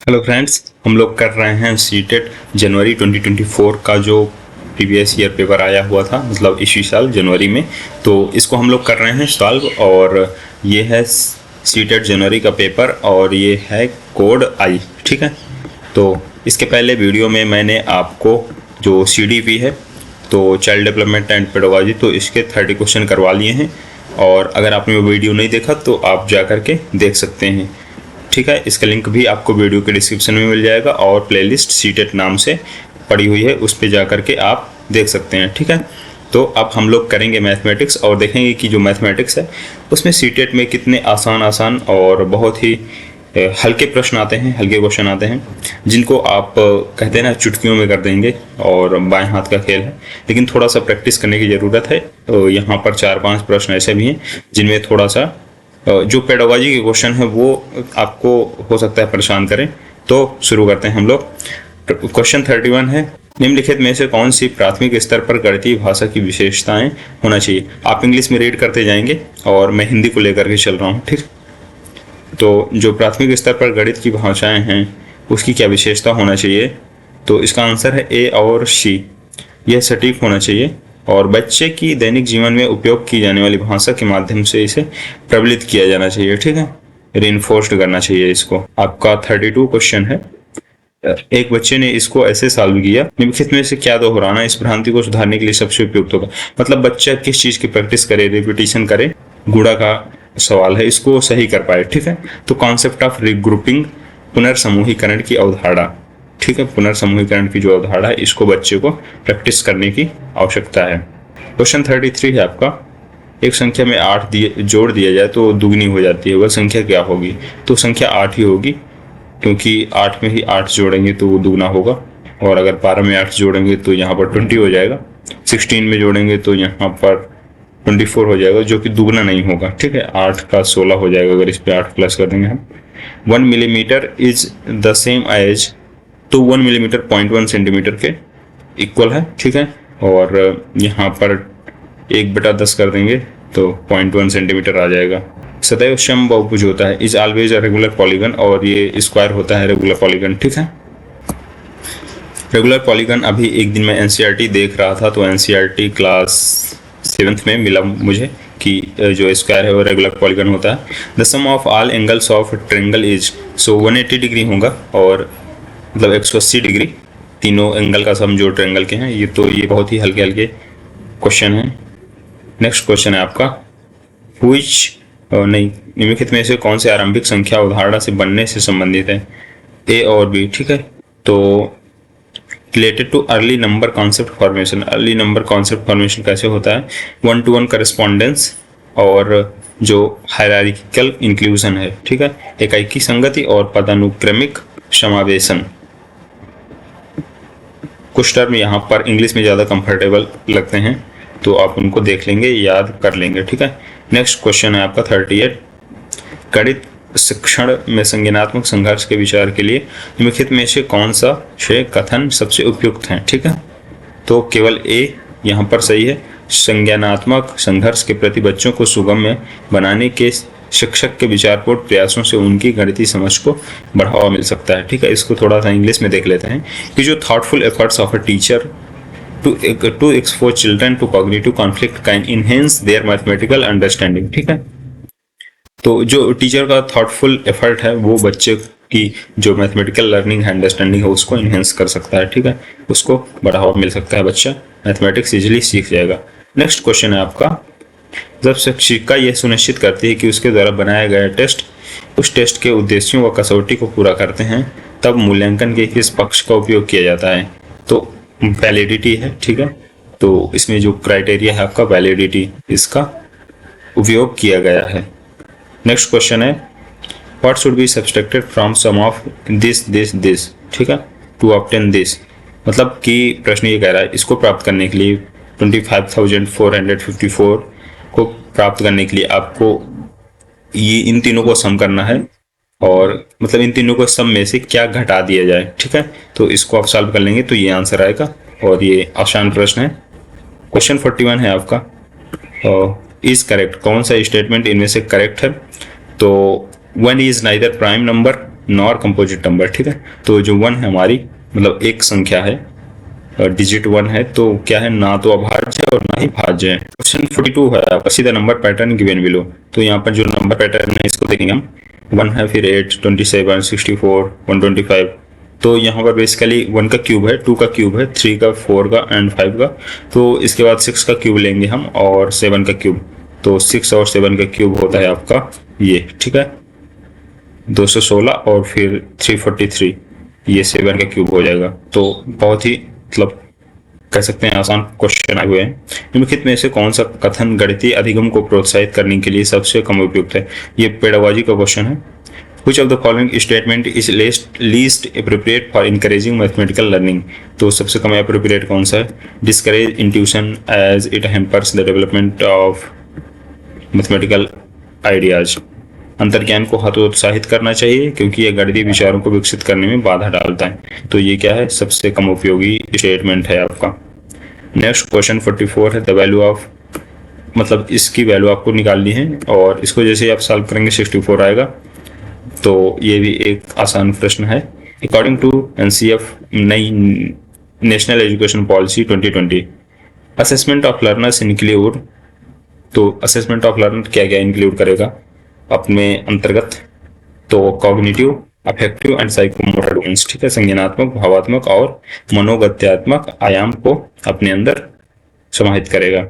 Hello friends, हम लोग कर रहे हैं सीटेट जनवरी 2024 का जो प्रीवियस ईयर पेपर आया हुआ था, मतलब इसी साल जनवरी में। तो इसको हम लोग कर रहे हैं सॉल्व। और ये है सीटेट जनवरी का पेपर और ये है कोड आई। ठीक है, तो इसके पहले वीडियो में मैंने आपको जो CDP है, तो चाइल्ड डेवलपमेंट एंड पेडागोजी, तो इसके 30 क्वेश्चन करवा लिए हैं। और अगर आपने वो वीडियो नहीं देखा तो आप जा कर के देख सकते हैं। ठीक है, इसका लिंक भी आपको वीडियो के डिस्क्रिप्शन में मिल जाएगा और प्लेलिस्ट सीटेट नाम से पड़ी हुई है, उस पर जा कर के आप देख सकते हैं। ठीक है, तो अब हम लोग करेंगे मैथमेटिक्स और देखेंगे कि जो मैथमेटिक्स है उसमें सीटेट में कितने आसान और बहुत ही हल्के प्रश्न आते हैं, हल्के क्वेश्चन आते हैं, जिनको आप कहते हैं ना चुटकियों में कर देंगे। और बाएं हाथ का खेल है, लेकिन थोड़ा सा प्रैक्टिस करने की ज़रूरत है। तो यहाँ पर 4-5 प्रश्न ऐसे भी हैं जिनमें थोड़ा सा जो पेडागोजी के क्वेश्चन है वो आपको हो सकता है परेशान करें। तो शुरू करते हैं हम लोग। क्वेश्चन 31 है, निम्नलिखित में से कौन सी प्राथमिक स्तर पर गणितीय भाषा की विशेषताएं होना चाहिए। आप इंग्लिश में रीड करते जाएंगे और मैं हिंदी को लेकर के चल रहा हूँ। ठीक, तो जो प्राथमिक स्तर पर गणित की भाषाएं हैं उसकी क्या विशेषता होना चाहिए, तो इसका आंसर है A और C। यह सटीक होना चाहिए और बच्चे की दैनिक जीवन में उपयोग की जाने वाली भाषा के माध्यम से इसे प्रबलित किया जाना चाहिए। ठीक है, रिइंफोर्स्ड करना चाहिए इसको। आपका 32 क्वेश्चन है, एक बच्चे ने इसको ऐसे सॉल्व किया, निम्नलिखित में से क्या दोहराना इस भ्रांति को सुधारने के लिए सबसे उपयुक्त होगा। मतलब बच्चा किस चीज की प्रैक्टिस करे, रिपीटिशन करे, गुणा का सवाल है, इसको सही कर पाए। ठीक है, तो कॉन्सेप्ट ऑफ रिग्रुपिंग, पुनर्समूहीकरण की अवधारणा। ठीक है, पुनर्समूहीकरण की जो अवधारणा है इसको बच्चे को प्रैक्टिस करने की आवश्यकता है। क्वेश्चन 33 है आपका, एक संख्या में 8 जोड़ दिया जाए तो दुगनी हो जाती है, वह संख्या क्या होगी। तो संख्या 8 ही होगी, क्योंकि 8 में ही 8 जोड़ेंगे तो वो दुगना होगा। और अगर 12 में 8 जोड़ेंगे तो यहाँ पर 20 हो जाएगा, 16 में जोड़ेंगे तो यहाँ पर 24 हो जाएगा, जो कि दुगना नहीं होगा। ठीक है, 8 का 16 हो जाएगा अगर इस पे 8 प्लस कर देंगे हम। 1 millimetre is the same as, तो 1 मिलीमीटर 0.1 सेंटीमीटर के इक्वल है। ठीक है, और यहाँ पर 1/10 कर देंगे तो 0.1 सेंटीमीटर आ जाएगा। सदैव समबाहुभुज होता है, is always a regular polygon, और ये स्क्वायर होता है रेगुलर पॉलीगन। ठीक है, रेगुलर पॉलीगन अभी एक दिन मैं NCERT देख रहा था, तो NCERT क्लास 7th में मिला मुझे कि जो स्क्वायर है वो रेगुलर पॉलीगन होता है। The sum of all angles of triangle is, so 180 degree होगा, और मतलब 180 डिग्री तीनों एंगल का सम जो ट्रायंगल के हैं। ये बहुत ही हल्के हल्के क्वेश्चन है। नेक्स्ट क्वेश्चन है आपका, निम्नलिखित में से कौन से आरंभिक संख्या अवधारणा से बनने से संबंधित है। A और B। ठीक है, तो related too early number concept formation. Early number concept formation कैसे होता है, 1-to-1 करस्पॉन्डेंस और जो हायरार्किकल इंक्लूजन है। ठीक है, एकाकी संगति और पदानुक्रमिक समावेशन। कुछ टर्म यहाँ पर इंग्लिश में ज़्यादा कंफर्टेबल लगते हैं, तो आप उनको देख लेंगे, याद कर लेंगे। ठीक है, नेक्स्ट क्वेश्चन है आपका 38, गणित शिक्षण में संज्ञानात्मक संघर्ष के विचार के लिए निम्नलिखित में से कौन सा कथन सबसे उपयुक्त है। ठीक है, तो केवल A यहाँ पर सही है। संज्ञानात्मक संघर्ष के प्रति बच्चों को सुगम्य बनाने के शिक्षक के विचारपूर्ण प्रयासों से उनकी गणितीय समझ को बढ़ावा मिल सकता है। ठीक है, इसको थोड़ा सा इंग्लिश में देख लेते हैं कि जो thoughtful efforts of a teacher to expose children to cognitive conflict can enhance their mathematical understanding। ठीक है, तो जो टीचर का थॉटफुल एफर्ट है वो बच्चे की जो मैथमेटिकल लर्निंग है, अंडरस्टैंडिंग है, उसको इन्हेंस कर सकता है। ठीक है, उसको बढ़ावा मिल सकता है, बच्चा मैथमेटिक्स इजीली सीख जाएगा। नेक्स्ट क्वेश्चन है आपका, जब शिक्षिका यह सुनिश्चित करती है कि उसके द्वारा बनाया गया टेस्ट उस टेस्ट के उद्देश्यों व कसौटी को पूरा करते हैं, तब मूल्यांकन के किस पक्ष का उपयोग किया जाता है। तो वैलिडिटी है। ठीक है, तो इसमें जो क्राइटेरिया है आपका वैलिडिटी, इसका उपयोग किया गया है। नेक्स्ट क्वेश्चन है, what should be subtracted from sum of this. ठीक है, टू ऑब्टेन दिस, मतलब कि प्रश्न ये कह रहा है इसको प्राप्त करने के लिए 25,454 को प्राप्त करने के लिए आपको ये इन तीनों को सम करना है, और मतलब इन तीनों को सम में से क्या घटा दिया जाए। ठीक है, तो इसको आप सॉल्व कर लेंगे तो ये आंसर आएगा, और ये आसान प्रश्न है। क्वेश्चन 41 है आपका, इज करेक्ट, कौन सा स्टेटमेंट इनमें से करेक्ट है। तो 1 is neither prime number nor composite number, ठीक है। तो जो 1 है हमारी मतलब एक संख्या है, डिजिट 1 है, तो क्या है, ना तो अभाज्य और ना ही भाज्य है। क्वेश्चन 42 है आपका, सीधा नंबर पैटर्न गिवन बिलो। तो यहाँ पर जो नंबर पैटर्न है इसको देखेंगे हम, 1 है, फिर 8, 27, 64, 125। तो यहाँ पर बेसिकली 1 का क्यूब है, 2 का क्यूब है, 3 का, 4 का एंड 5 का। तो इसके बाद 6 का क्यूब लेंगे हम और 7 का क्यूब। तो 6 और 7 का क्यूब होता है आपका ये, ठीक है, 216 और फिर 343, ये 7 का क्यूब हो जाएगा। तो बहुत ही मतलब कह सकते हैं आसान क्वेश्चन आए हुए हैं। निम्नलिखित में से कौन सा कथन गणितीय अधिगम को प्रोत्साहित करने के लिए सबसे कम उपयुक्त है? ये पेडागोजी का क्वेश्चन है। Which of the following statement is least appropriate for encouraging mathematical learning? तो सबसे कम appropriate कौन सा है? Discourage intuition as it hampers the development of mathematical ideas. अंतर्ज्ञान को हतोत्साहित करना चाहिए क्योंकि यह गणितीय विचारों को विकसित करने में बाधा डालता है। तो ये क्या है, सबसे कम उपयोगी स्टेटमेंट है आपका। नेक्स्ट क्वेश्चन 44 है, द वैल्यू ऑफ, मतलब इसकी वैल्यू आपको निकालनी है और इसको जैसे आप सॉल्व करेंगे 64 आएगा। तो ये भी एक आसान प्रश्न है। अकॉर्डिंग टू एनसीएफ नई national education policy 2020, assessment of learners include, तो असेसमेंट ऑफ लर्नर क्या क्या इंक्लूड करेगा अपने अंतर्गत? तो cognitive, affective and psychomotor domains, ठीक है, संज्ञानात्मक, भावात्मक और मनोगत्यात्मक आयाम को अपने अंदर समाहित करेगा।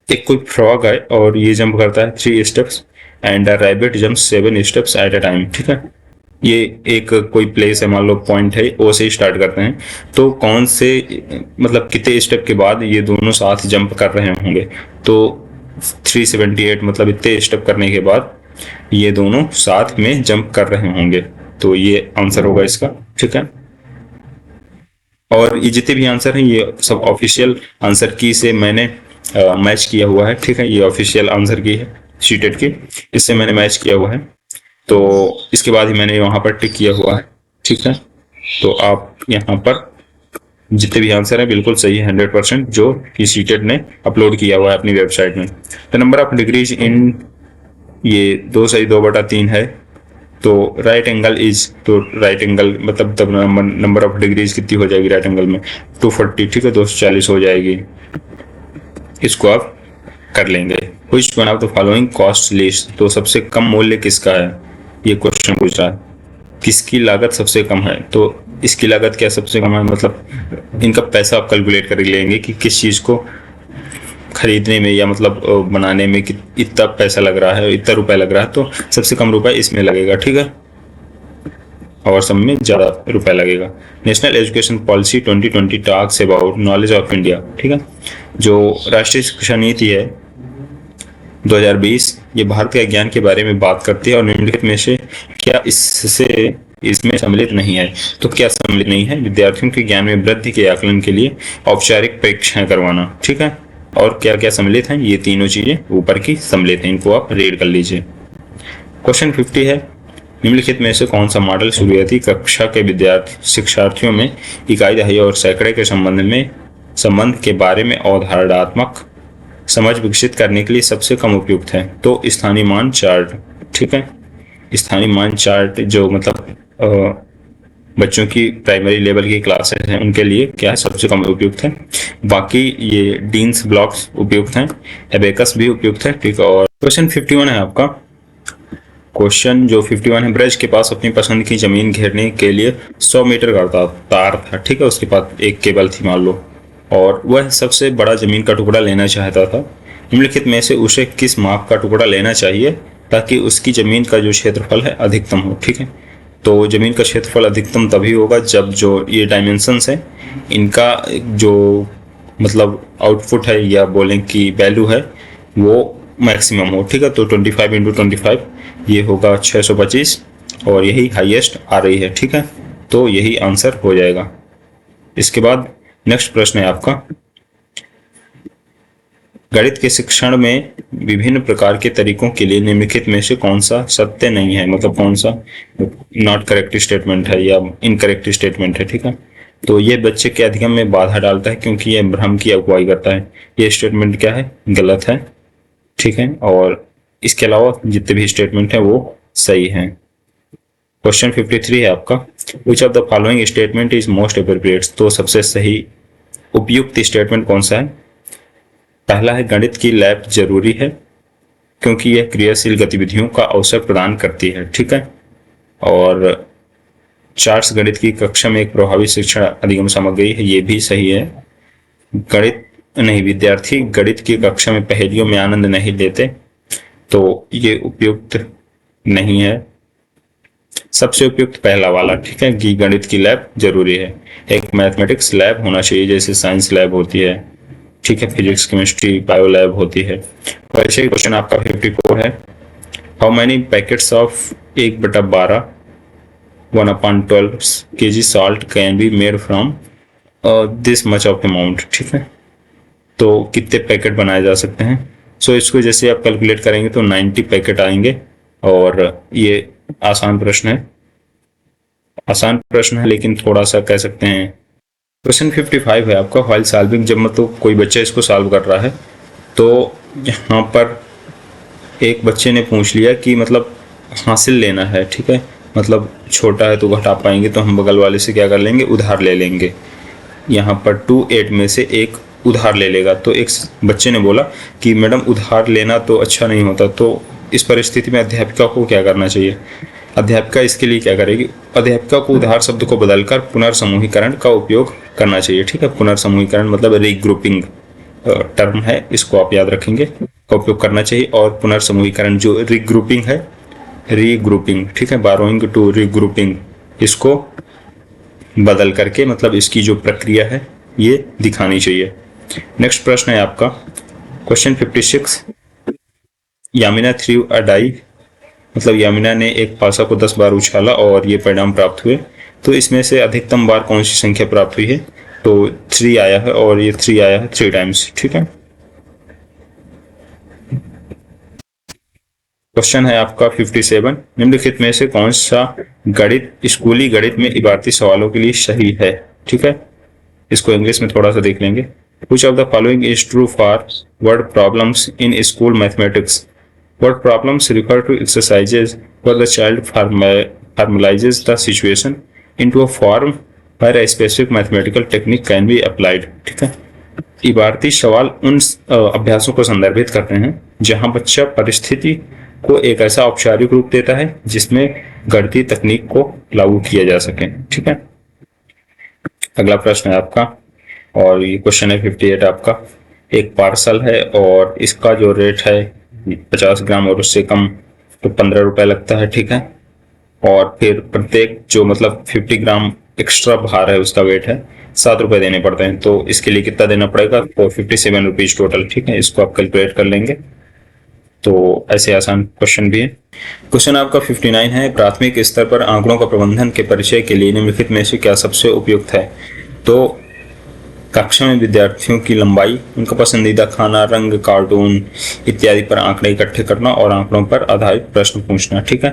एक कोई फ्रॉग है और ये जंप करता है 3 steps and a rabbit jump 7 steps at a time, ठीक है। ये एक कोई प्लेस है, मान लो पॉइंट है, ओ से स्टार्ट करते हैं, तो कौन से मतलब कितने स्टेप के बाद ये दोनों साथ जंप कर रहे होंगे? तो 378 मतलब इतने स्टेप करने के बाद ये दोनों साथ में जंप कर रहे होंगे। तो ये आंसर होगा इसका, ठीक है। और ये जितने भी आंसर हैं ये सब ऑफिशियल आंसर की से मैंने मैच किया हुआ है, ठीक है। ये ऑफिशियल आंसर की है सीटेट की, इससे मैंने मैच किया हुआ है। तो इसके बाद ही मैंने वहां पर टिक किया हुआ है, ठीक है। तो आप यहाँ पर जितने भी आंसर है बिल्कुल सही है 100%, जो कि सीटेट ने अपलोड किया हुआ है अपनी वेबसाइट में। द नंबर ऑफ डिग्रीज इन, ये 2 सही 2/3 है। तो राइट एंगल इज, तो राइट एंगल मतलब तब नंबर ऑफ डिग्रीज कितनी हो जाएगी राइट एंगल में? 240, ठीक है, 240 हो जाएगी। इसको आप कर लेंगे। Which one of the following cost least, तो सबसे कम मूल्य किसका है, ये क्वेश्चन पूछ रहा है। किसकी लागत सबसे कम है? तो इसकी लागत क्या सबसे कम है, मतलब इनका पैसा आप कैलकुलेट कर लेंगे कि किस चीज को खरीदने में या मतलब बनाने में इतना पैसा लग रहा है, इतना रुपए लग रहा है, तो सबसे कम रुपए इसमें लगेगा, ठीक है, और सब में ज्यादा रुपए लगेगा। National education policy 2020 talks about knowledge of India, ठीक है। जो राष्ट्रीय शिक्षा नीति है 2020, ये भारत के ज्ञान के बारे में बात करती है और निम्नलिखित में से क्या इसमें सम्मिलित नहीं है? तो क्या सम्मिलित नहीं है? विद्यार्थियों के ज्ञान में वृद्धि के आकलन के लिए औपचारिक परीक्षाएं करवाना, ठीक है। और क्या क्या सम्मिलित हैं? ये तीनों चीजें ऊपर की सम्मिलित हैं, इनको आप रीड कर लीजिए। क्वेश्चन 50 है, निम्नलिखित में से कौन सा मॉडल शुरुआती कक्षा के शिक्षार्थियों में इकाई, दहाई और सैकड़े के संबंध के बारे में अवधारणात्मक समझ विकसित करने के लिए सबसे कम उपयुक्त है? तो स्थानीय मान चार्ट, ठीक है। स्थानीय मान चार्ट जो मतलब बच्चों की प्राइमरी लेवल की क्लासेस हैं उनके लिए क्या है, सबसे कम उपयुक्त है। बाकी ये डीन्स ब्लॉक्स उपयुक्त हैं, एबेकस भी उपयुक्त है, ठीक है। और क्वेश्चन 51 है आपका। क्वेश्चन जो 51 है, ब्रज के पास अपनी पसंद की जमीन घेरने के लिए 100 मीटर का तार था, ठीक है। उसके पास एक केबल थी मान लो, और वह सबसे बड़ा जमीन का टुकड़ा लेना चाहता था। निम्नलिखित में से उसे किस माप का टुकड़ा लेना चाहिए ताकि उसकी जमीन का जो क्षेत्रफल है अधिकतम हो, ठीक है। तो जमीन का क्षेत्रफल अधिकतम तभी होगा जब जो ये डायमेंशंस है इनका जो मतलब आउटपुट है या बोलें कि वैल्यू है वो मैक्सिमम हो, ठीक है। तो 25 × 25 ये होगा 625 और यही हाईएस्ट आ रही है, ठीक है। तो यही आंसर हो जाएगा। इसके बाद नेक्स्ट प्रश्न है आपका, गणित के शिक्षण में विभिन्न प्रकार के तरीकों के लिए निम्नलिखित में से कौन सा सत्य नहीं है, मतलब कौन सा नॉट करेक्ट स्टेटमेंट है या इनकरेक्ट स्टेटमेंट है, ठीक है। तो ये बच्चे के अधिगम में बाधा डालता है क्योंकि ये भ्रम की अगुवाई करता है। ये स्टेटमेंट क्या है, गलत है, ठीक है। और इसके अलावा जितने भी स्टेटमेंट है वो सही हैं। क्वेश्चन 53 है आपका, which of the following statement is most appropriate. तो सबसे सही उपयुक्त स्टेटमेंट कौन सा है? पहला है गणित की लैब जरूरी है क्योंकि यह क्रियाशील गतिविधियों का अवसर प्रदान करती है, ठीक है। और चार्ट्स गणित की कक्षा में एक प्रभावी शिक्षण अधिगम सामग्री है, ये भी सही है। गणित नहीं, विद्यार्थी गणित की कक्षा में पहेलियों में आनंद नहीं लेते, तो ये उपयुक्त नहीं है। सबसे उपयुक्त पहला वाला, ठीक है, कि गणित की लैब जरूरी है। एक मैथमेटिक्स लैब होना चाहिए, जैसे साइंस लैब होती है, ठीक है, फिजिक्स केमिस्ट्री बायो लैब होती है। वैसे ही क्वेश्चन आपका 54 है, how many packets of 1/12 1/12 kg salt can be made from this much of amount, ठीक है। तो कितने पैकेट बनाए जा सकते हैं? सो इसको जैसे आप कैलकुलेट करेंगे तो 90 पैकेट आएंगे। और ये आसान प्रश्न है लेकिन थोड़ा सा कह सकते हैं। क्वेश्चन 55 है आपका, व्हाइल सॉल्विंग, जब मतलब कोई बच्चा इसको सॉल्व कर रहा है तो यहाँ पर एक बच्चे ने पूछ लिया कि मतलब हासिल लेना है, ठीक है, मतलब छोटा है तो घटा पाएंगे तो हम बगल वाले से क्या कर लेंगे, उधार ले लेंगे। यहाँ पर 2 8 में से एक उधार ले लेगा। तो एक बच्चे ने बोला कि मैडम उधार लेना तो अच्छा नहीं होता, तो इस परिस्थिति में अध्यापिका को क्या करना चाहिए? अध्यापिका इसके लिए क्या करेगी? अध्यापिका को उधार शब्द को बदलकर पुनर्समूहीकरण का उपयोग करना चाहिए, ठीक है। पुनर्समूहीकरण मतलब रीग्रुपिंग टर्म है, इसको आप याद रखेंगे, का उपयोग करना चाहिए। और पुनर्समूहीकरण जो रीग्रुपिंग है, रीग्रुपिंग, ठीक है, बारोइंग टू रीग्रुपिंग, इसको बदल करके मतलब इसकी जो प्रक्रिया है ये दिखानी चाहिए। नेक्स्ट प्रश्न है आपका question 56, Yamina threw a die, मतलब यामिना ने एक पासा को 10 बार उछाला और ये परिणाम प्राप्त हुए, तो इसमें से अधिकतम बार कौन सी संख्या प्राप्त हुई है? तो 3 आया है और ये 3 आया है 3 टाइम्स, ठीक है। क्वेश्चन है आपका 57, निम्नलिखित में से कौन सा गणित स्कूली गणित में इबारती सवालों के लिए सही है, ठीक है। इसको इंग्लिश में थोड़ा सा देख लेंगे। Which of the following is true for word problems in school mathematics? Word problems refer to exercises where the child formalizes the situation into a form where a specific mathematical technique can be applied, ठीक है। इबारती सवाल उन अभ्यासों को संदर्भित करते हैं जहां बच्चा परिस्थिति को एक ऐसा औपचारिक रूप देता है जिसमें गणितीय तकनीक को लागू किया जा सके, ठीक है। अगला प्रश्न है आपका, और ये क्वेश्चन है 58 आपका, एक पार्सल है और इसका जो रेट है 50 ग्राम और उससे कम तो 15 रुपए लगता है, ठीक है। और फिर प्रत्येक जो मतलब 50 ग्राम एक्स्ट्रा भार है उसका वेट है 7 रुपए देने पड़ते हैं, तो इसके लिए कितना देना पड़ेगा? तो 57 रुपीज टोटल, ठीक है। इसको आप कैलकुलेट कर लेंगे। तो ऐसे आसान क्वेश्चन भी है। क्वेश्चन आपका 59 है, प्राथमिक स्तर पर आंकड़ों का प्रबंधन के परिचय के लिए निम्नलिखित में से क्या सबसे उपयुक्त है? तो कक्षा में विद्यार्थियों की लंबाई, उनका पसंदीदा खाना, रंग, कार्टून इत्यादि पर आंकड़े इकट्ठे करना और आंकड़ों पर आधारित प्रश्न पूछना, ठीक है।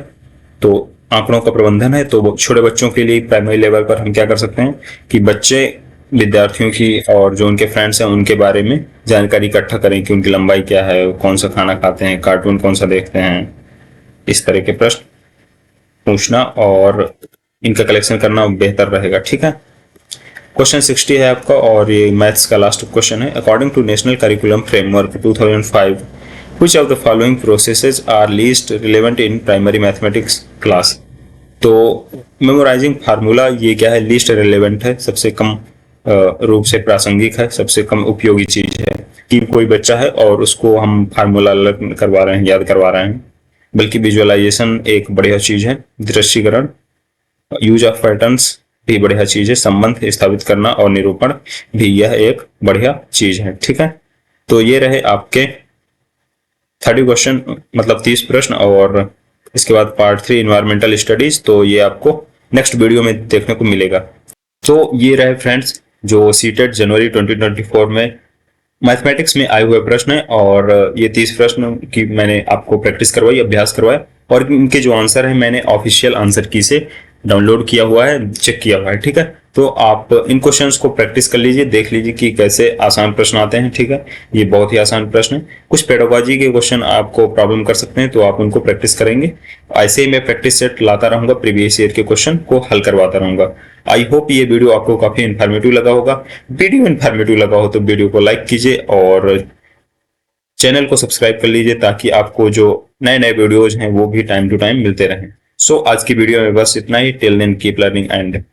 तो आंकड़ों का प्रबंधन है तो छोटे बच्चों के लिए प्राइमरी लेवल पर हम क्या कर सकते हैं कि बच्चे विद्यार्थियों की और जो उनके फ्रेंड्स हैं उनके बारे में जानकारी इकट्ठा करें कि उनकी लंबाई क्या है, कौन सा खाना खाते हैं, कार्टून कौन सा देखते हैं, इस तरह के प्रश्न पूछना और इनका कलेक्शन करना बेहतर रहेगा, ठीक है। क्वेश्चन 60 है आपका और ये मैथ्स का लास्ट क्वेश्चन है। According to National Curriculum Framework 2005, which of the following processes are least relevant in primary mathematics class? तो मेमोराइजिंग फार्मूला ये क्या है? लीस्ट रिलेवेंट है, सबसे कम रूप से प्रासंगिक है, सबसे कम उपयोगी चीज है कि कोई बच्चा है और उसको हम फार्मूला करवा रहे हैं, याद करवा रहे हैं, बल्कि विजुअलाइजेशन एक बढ़िया चीज है, दृश्यीकरण, यूज ऑफ पैटर्न्स भी बढ़िया चीज है, संबंध स्थापित करना और निरूपण भी यह एक बढ़िया चीज है, ठीक है। तो ये रहे आपके 30 क्वेश्चन, मतलब 30 प्रश्न, और इसके बाद पार्ट 3 इन्वायरमेंटल स्टडीज, तो ये आपको नेक्स्ट वीडियो में देखने को मिलेगा। तो ये रहे फ्रेंड्स जो सीटेट जनवरी 2024 में मैथमेटिक्स में आए हुए प्रश्न है, और ये 30 प्रश्न की मैंने आपको प्रैक्टिस करवाई, अभ्यास करवाया, और इनके जो आंसर है मैंने ऑफिशियल आंसर की से डाउनलोड किया हुआ है, चेक किया हुआ है, ठीक है। तो आप इन क्वेश्चंस को प्रैक्टिस कर लीजिए, देख लीजिए कि कैसे आसान प्रश्न आते हैं। ठीक है, ये बहुत ही आसान प्रश्न है। कुछ पेडागोजी के क्वेश्चन आपको प्रॉब्लम कर सकते हैं, तो आप उनको प्रैक्टिस करेंगे। ऐसे ही मैं प्रैक्टिस सेट लाता रहूंगा, प्रीवियस ईयर के क्वेश्चन को हल करवाता रहूंगा। आई होप ये वीडियो आपको काफी इन्फॉर्मेटिव लगा होगा। वीडियो इन्फॉर्मेटिव लगा हो तो वीडियो को लाइक कीजिए और चैनल को सब्सक्राइब कर लीजिए, ताकि आपको जो नए नए वीडियोज हैं वो भी टाइम टू टाइम मिलते रहें। सो आज की वीडियो में बस इतना ही। Till then keep learning and